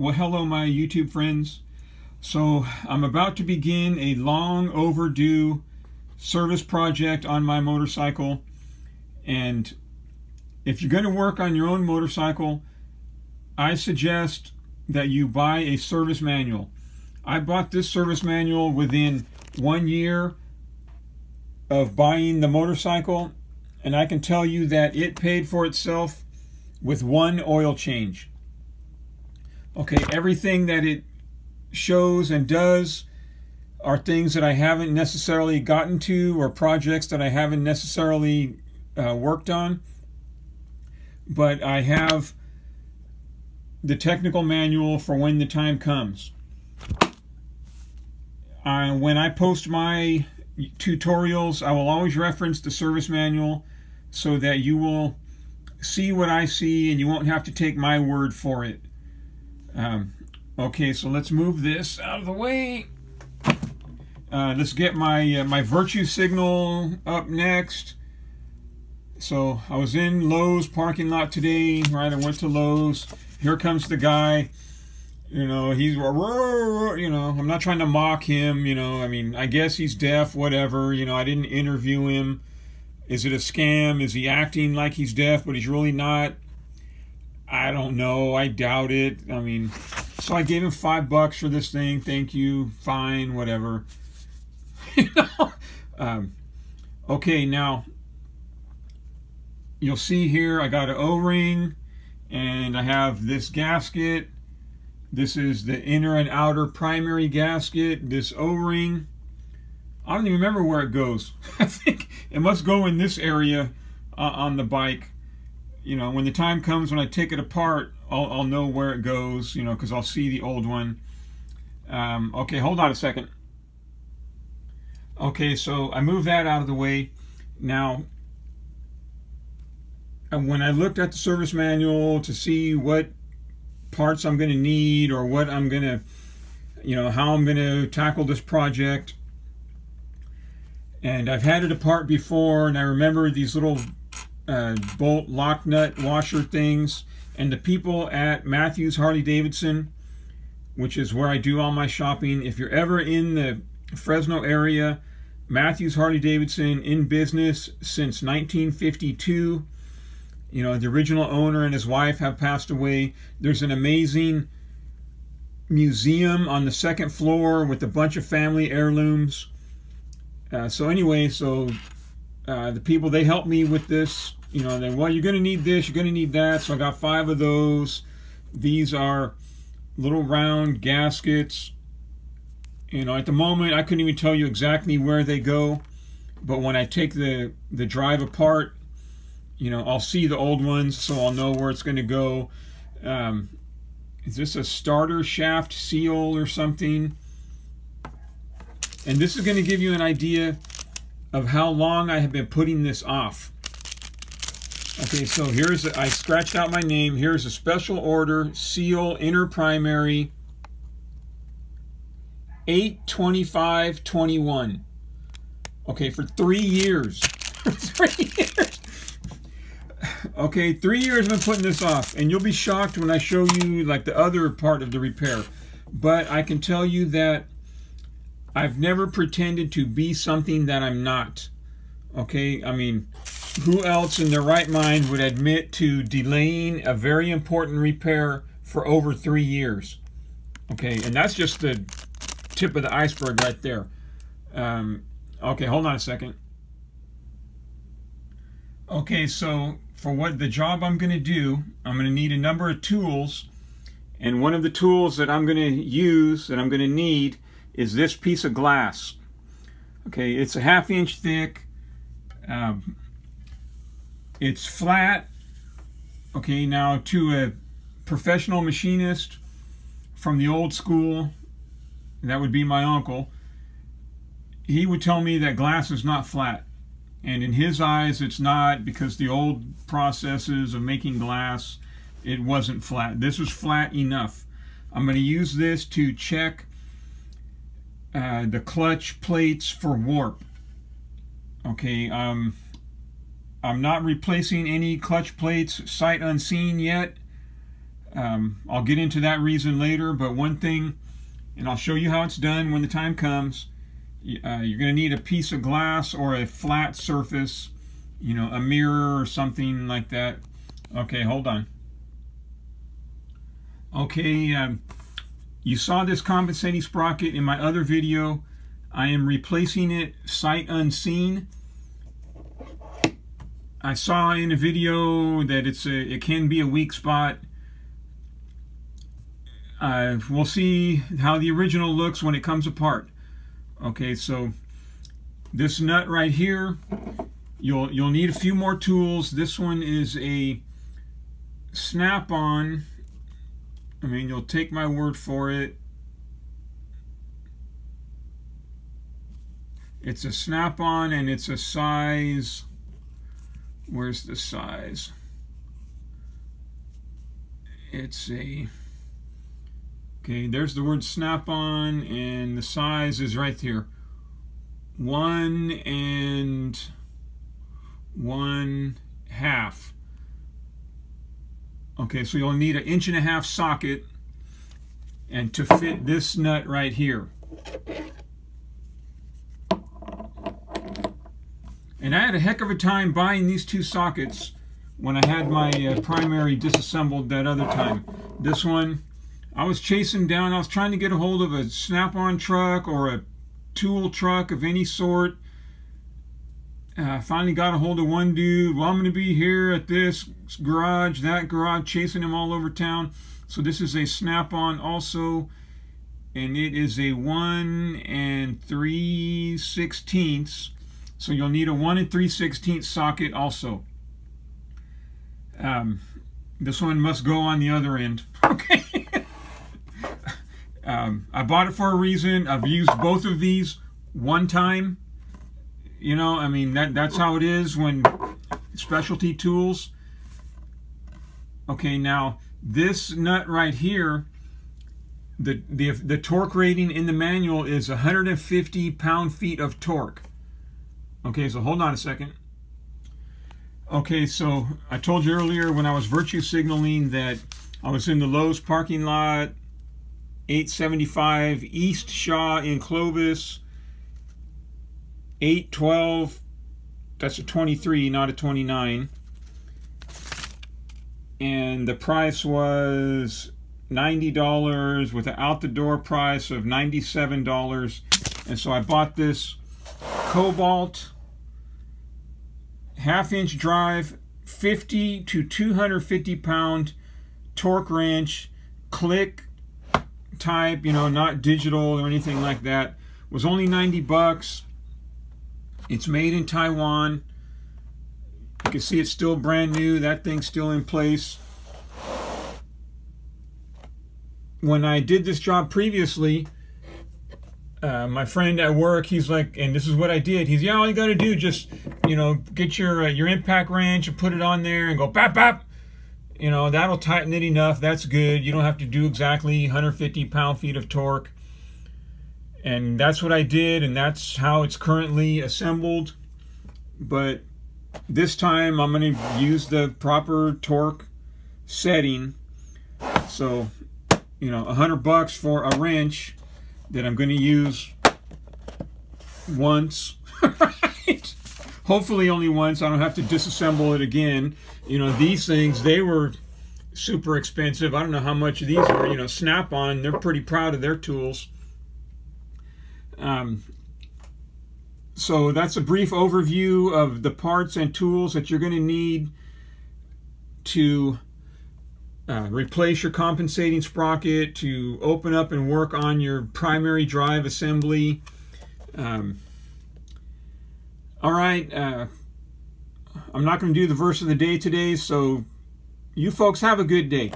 Well, hello, my YouTube friends. So I'm about to begin a long overdue service project on my motorcycle. And if you're going to work on your own motorcycle, I suggest that you buy a service manual. I bought this service manual within 1 year of buying the motorcycle, and I can tell you that it paid for itself with one oil change. Okay, everything that it shows and does are things that I haven't necessarily gotten to, or projects that I haven't necessarily worked on. But I have the technical manual for when the time comes. When I post my tutorials, I will always reference the service manual so that you will see what I see and you won't have to take my word for it. Okay, so let's move this out of the way. Let's get my my virtue signal up next. So I was in Lowe's parking lot today, right? I went to Lowe's. Here comes the guy. You know, he's, you know, I'm not trying to mock him, you know, I mean, I guess he's deaf, whatever, you know, I didn't interview him. Is it a scam? Is he acting like he's deaf, but he's really not? I don't know. I doubt it. I mean, so I gave him $5 for this thing. Thank you. Fine, whatever. You know? Okay, now, you'll see here, I got an O-ring, and I have this gasket. This is the inner and outer primary gasket. This O-ring, I don't even remember where it goes. I think it must go in this area on the bike. You know, when the time comes when I take it apart, I'll know where it goes, you know, because I'll see the old one. Okay, hold on a second. Okay, so I moved that out of the way. Now, when I looked at the service manual to see what parts I'm going to need, or what I'm going to, you know, how I'm going to tackle this project, and I've had it apart before, and I remember these little bolt lock nut washer things, and the people at Matthews Harley-Davidson, which is where I do all my shopping, if you're ever in the Fresno area, Matthews Harley-Davidson, in business since 1952. You know, the original owner and his wife have passed away. There's an amazing museum on the second floor with a bunch of family heirlooms. So anyway, the people, they helped me with this. You know, then, well, you're going to need this, you're going to need that. So I got 5 of those. These are little round gaskets. You know, at the moment, I couldn't even tell you exactly where they go. But when I take the drive apart, you know, I'll see the old ones, so I'll know where it's going to go. Is this a starter shaft seal or something? And this is going to give you an idea of how long I have been putting this off. Okay, so I scratched out my name. Here's a special order seal inner primary 8/25/21. Okay, for 3 years. 3 years. Okay, 3 years I've been putting this off, and you'll be shocked when I show you like the other part of the repair. But I can tell you that I've never pretended to be something that I'm not. Okay, I mean, who else in their right mind would admit to delaying a very important repair for over 3 years? Okay, and that's just the tip of the iceberg right there. Okay, hold on a second. Okay, so for what the job I'm going to do, I'm going to need a number of tools, and one of the tools that I'm going to use, that I'm going to need, is this piece of glass. Okay, it's a 1/2 inch thick. It's flat. Okay, now to a professional machinist from the old school, that would be my uncle, he would tell me that glass is not flat. And in his eyes, it's not, because the old processes of making glass, it wasn't flat. This was flat enough. I'm going to use this to check the clutch plates for warp. Okay, I'm not replacing any clutch plates sight unseen yet. I'll get into that reason later, but one thing, and I'll show you how it's done when the time comes, you're going to need a piece of glass or a flat surface, you know, a mirror or something like that. Okay, hold on. Okay, you saw this compensating sprocket in my other video. I am replacing it sight unseen. I saw in a video that it can be a weak spot. We'll see how the original looks when it comes apart. Okay, so this nut right here, you'll need a few more tools. This one is a snap-on. I mean, you'll take my word for it. It's a snap-on, and it's a size. Where's the size? It's a. Okay, there's the word snap-on, and the size is right here. 1 1/2. Okay, so you'll need an 1.5 inch socket, and to fit this nut right here. And I had a heck of a time buying these two sockets when I had my primary disassembled that other time. This one, I was chasing down, I was trying to get a hold of a snap-on truck or a tool truck of any sort. I finally got a hold of one dude. Well, I'm going to be here at this garage, that garage, chasing him all over town. So this is a snap-on also, and it is a 1 3/16. So you'll need a 1 3/16 socket also. This one must go on the other end. Okay. I bought it for a reason. I've used both of these one time. You know, I mean, that's how it is when specialty tools. Okay, now this nut right here, the torque rating in the manual is 150 pound-feet of torque. Okay, so hold on a second. Okay, so I told you earlier when I was virtue signaling that I was in the Lowe's parking lot, 875 East Shaw in Clovis, 812, that's a 23, not a 29. And the price was $90 with an out-the-door price of $97. And so I bought this Cobalt 1/2 inch drive, 50 to 250 pound torque wrench, click type, you know, not digital or anything like that. It was only 90 bucks. It's made in Taiwan. You can see it's still brand new. That thing's still in place. When I did this job previously, my friend at work, he's like, and this is what I did. He's, yeah, all you got to do, just, you know, get your impact wrench and put it on there and go bap bap. You know, that'll tighten it enough. That's good. You don't have to do exactly 150 pound-feet of torque. And that's what I did, and that's how it's currently assembled. But this time I'm going to use the proper torque setting. So, you know, 100 bucks for a wrench that I'm going to use once, right? Hopefully only once. I don't have to disassemble it again. You know, these things, they were super expensive. I don't know how much these were. You know, Snap-on, they're pretty proud of their tools. So that's a brief overview of the parts and tools that you're going to need to replace your compensating sprocket, to open up and work on your primary drive assembly. All right, I'm not going to do the verse of the day today, so you folks have a good day.